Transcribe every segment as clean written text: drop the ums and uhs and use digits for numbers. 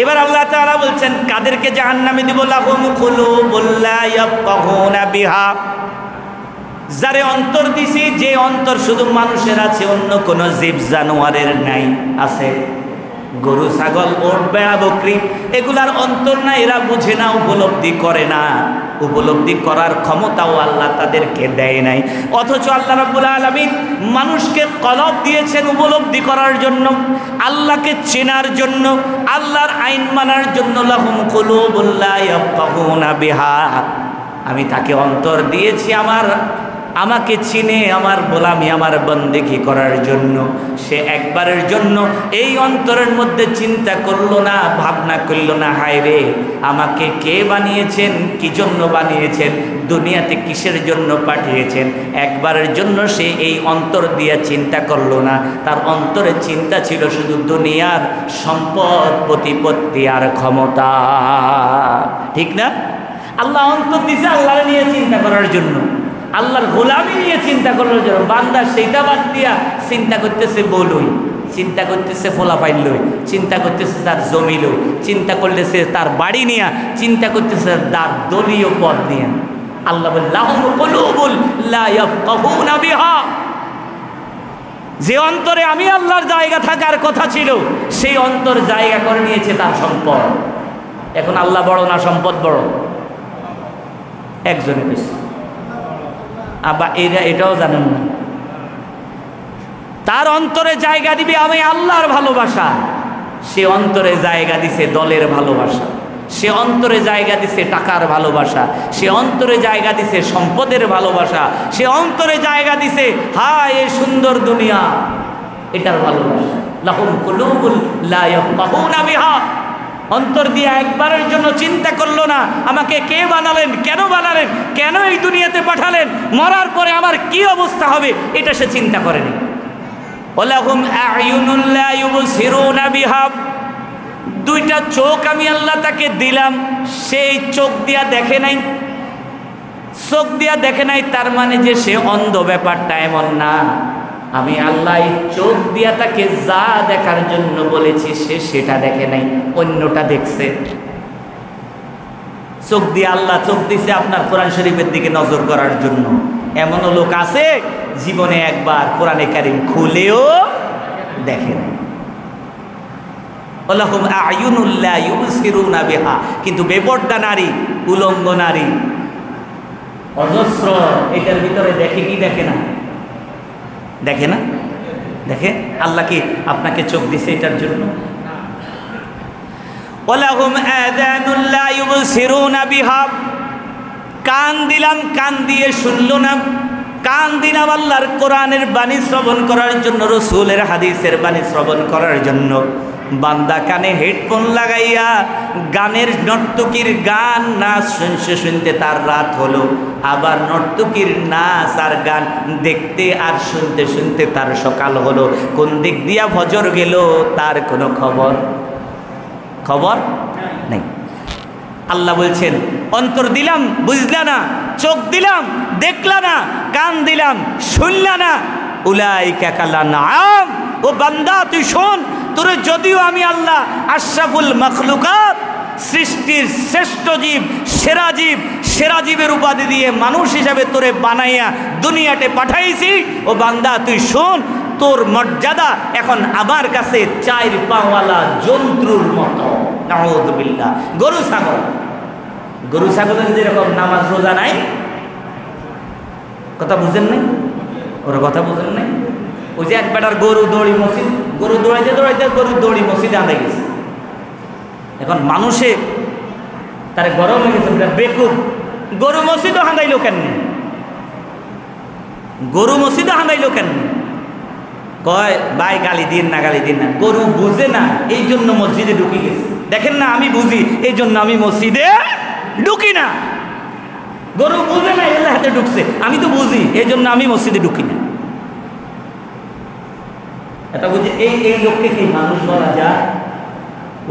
এবার আল্লাহ তাআলা বলছেন কাদেরকে জাহান্নামে দিব, লাহুম কুলুবুল লা ইয়াফকাহুনা বিহা, যারে অন্তর দিছি, যে অন্তর শুধু মানুষের আছে, অন্য কোনো জীব জানোয়ারের নাই। আছে গরু, ছাগল, ওট, ভেড়া, বকরি, এগুলার অন্তর না, এরা বুঝে না, উপলব্ধি করে না, উপলব্ধি করার ক্ষমতাও আল্লাহ তাদেরকে দেয় নাই। অথচ আল্লাহ রাব্বুল আলামিন মানুষকে কলব দিয়েছেন উপলব্ধি করার জন্য, আল্লাহকে চেনার জন্য, আল্লাহর আইন মানার জন্য। লাহুম কুলুবুল লা ইয়াফকাহুনা বিহা, আমি তাকে অন্তর দিয়েছি আমাকে চিনে, আমার গোলামি, আমার বন্দেগী করার জন্য। সে একবারের জন্য এই অন্তরের মধ্যে চিন্তা করলো না, ভাবনা করলো না, হায় রে আমাকে কে বানিয়েছেন, কি জন্য বানিয়েছেন, দুনিয়াতে কিসের জন্য পাঠিয়েছেন। একবারের জন্য সে এই অন্তর দিয়ে চিন্তা করলো না, তার অন্তরে চিন্তা ছিল শুধু দুনিয়ার সম্পদ, প্রতিপত্তি আর ক্ষমতা। ঠিক না? আল্লাহ অন্তর দিছে আল্লাহর নিয়ে চিন্তা করার জন্য, আল্লাহর গোলামি নিয়ে চিন্তা করার জন্য। বান্দা সেইটা বাদ দিয়া চিন্তা করতেছে বলুই, চিন্তা করতেছে ফলাফাইল লই, চিন্তা করতেছে তার জমি লই, চিন্তা করতেছে তার বাড়ি নিয়ে, চিন্তা করতেছে তার দলীয় পদ নিয়ে। আল্লাহ বলে লাহুম কুলুবুল লা ইয়াফকাহুনা বিহা, যে অন্তরে আমি আল্লাহর জায়গা থাকার কথা ছিল, সেই অন্তর জায়গা করে নিয়েছে তার সম্পদ। এখন আল্লাহ বড় না সম্পদ বড়? একজনে বেশি। আবার এটাও জানেন না, তার অন্তরে জায়গা দিবে আমি আল্লাহর ভালোবাসা, সে অন্তরে জায়গা দিছে দলের ভালোবাসা, সে অন্তরে জায়গা দিছে টাকার ভালোবাসা, সে অন্তরে জায়গা দিছে সম্পদের ভালোবাসা, সে অন্তরে জায়গা দিছে হায় এই সুন্দর দুনিয়া, এটার ভালোবাসা। লাহুম কুলুবুল লা ইয়াফকাহুনা বিহা, অন্তর দিয়ে একবারের জন্য চিন্তা করলো না আমাকে কে বানালেন, কেন বানালেন, কেন এই দুনিয়াতে পাঠালেন, মরার পরে আমার কি অবস্থা হবে, এটা সে চিন্তা করেনি। ওয়ালাহুম আ'য়ুনুল লা ইউবসিরুনা বিহা, দুইটা চোখ আমি আল্লাহ তাকে দিলাম, সেই চোখ দিয়া দেখে নাই। চোখ দিয়া দেখে নাই তার মানে যে সে অন্ধ, ব্যাপারটা এমন না। আমি আল্লাহ এই চোখ দিয়া তাকে যা দেখার জন্য বলেছি সে সেটা দেখে নাই, অন্যটা দেখছে। চোখ দিয়ে আল্লাহ চোখ দিছে আপনার কোরআন শরীফের দিকে নজর করার জন্য। এমনও লোক আছে জীবনে একবার কোরআনে কারিম খুলেও দেখে নাই। ওয়ালাহুম আ'য়ুনুল লা ইউবসিরুনা বিহা, কিন্তু বেপরদা নারী, উলঙ্গ নারী অজস্র, এটার ভিতরে দেখে কি দেখে না? দেখে না? দেখে। আল্লাহ কি আপনাকে চোখ দিছে এটার জন্য? ওয়ালাহুম আযানুল লা ইউবসিরুনা বিহা, কান দিলাম, কান দিয়ে শুনলো না। কান দিলাম আল্লাহর কোরআনের বাণী শ্রবণ করার জন্য, রসুলের হাদিসের বাণী শ্রবণ করার জন্য। বান্দা কানে হেডফোন লাগাইয়া গানের নর্তকীর গান নাচ শুনতে শুনতে তার রাত হলো, আবার নর্তকীর নাচ আর গান দেখতে আর শুনতে শুনতে তার সকাল হলো। কোন দিক দিয়া ফজর গেল তার কোনো খবর নেই। আল্লাহ বলছেন অন্তর দিলাম বুঝলা না, চোখ দিলাম দেখলা না, কান দিলাম শুনলা না, উলাইকা কালানআম, ও বান্দা তুই শোন, তোরে যদিও আমি আল্লাহ আশরাফুল মাখলুকাত, সৃষ্টির শ্রেষ্ঠ জীব, সেরা জীবের উপাধি দিয়ে মানুষ হিসাবে তোরে বানাইয়া দুনিয়াতে পাঠাইছি, ও বান্দা তুই শোন, তোর মর্যাদা এখন আমার কাছে 4 পাওয়ালা জন্তুর মতো। নাউযুবিল্লাহ। গরু ছাগলের যেরকম নামাজ রোজা নাই, কথা বুঝেন নাই? ওরা কথা বুঝেন নাই? ওই যে এক বেটার গরু দৌড়ি মসজিদ, গরু দৌড়াইতে দৌড়াইতে গরু দৌড়ি মসজিদে আদায় গেছে। এখন মানুষে তার গরম হয়ে গেছে, বেকুব গরু মসজিদও হাঁদাইল কেন? গরু মসজিদও হাঁদাইল কেন? কয় ভাই গালি দিন না, গালি দিন না। গরু বুঝে না এই জন্য মসজিদে ঢুকে গেছে। দেখেন না, আমি বুঝি এই জন্য আমি মসজিদে ঢুকি না। গরু বুঝে না এর হাতে ঢুকছে, আমি তো বুঝি এই জন্য আমি মসজিদে ঢুকি না। এটা বুঝি এই লোককে কি মানুষ বলা যায়?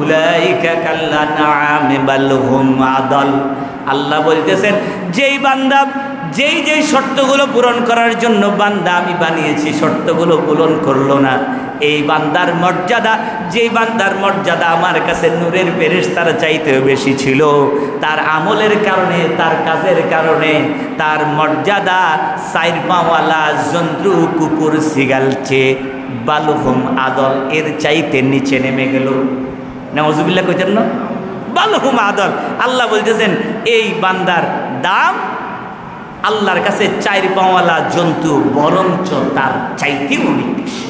উলাইকা কাল্লানআমি বাল হুম আদাল। আল্লাহ বলতেছেন যেই বান্দা যেই শর্তগুলো পূরণ করার জন্য বান্দা আমি বানিয়েছি শর্তগুলো পূরণ করলো না, এই বান্দার মর্যাদা, যেই বান্দার মর্যাদা আমার কাছে নূরের ফেরেশতার চাইতেও বেশি ছিল, তার আমলের কারণে, তার কাজের কারণে তার মর্যাদা চার পাওয়ালা জন্তু, কুকুর, সিগালছে, বালুহুম আদল এর চাইতে নিচে নেমে গেল। নাউজুবিল্লাহ কইতেন না? বালুহুম আদল। আল্লাহ বলতেছেন এই বান্দার দাম আল্লাহর কাছে চার পাওয়ালা জন্তু বরঞ্চ তার চাইতে অনেক বেশি।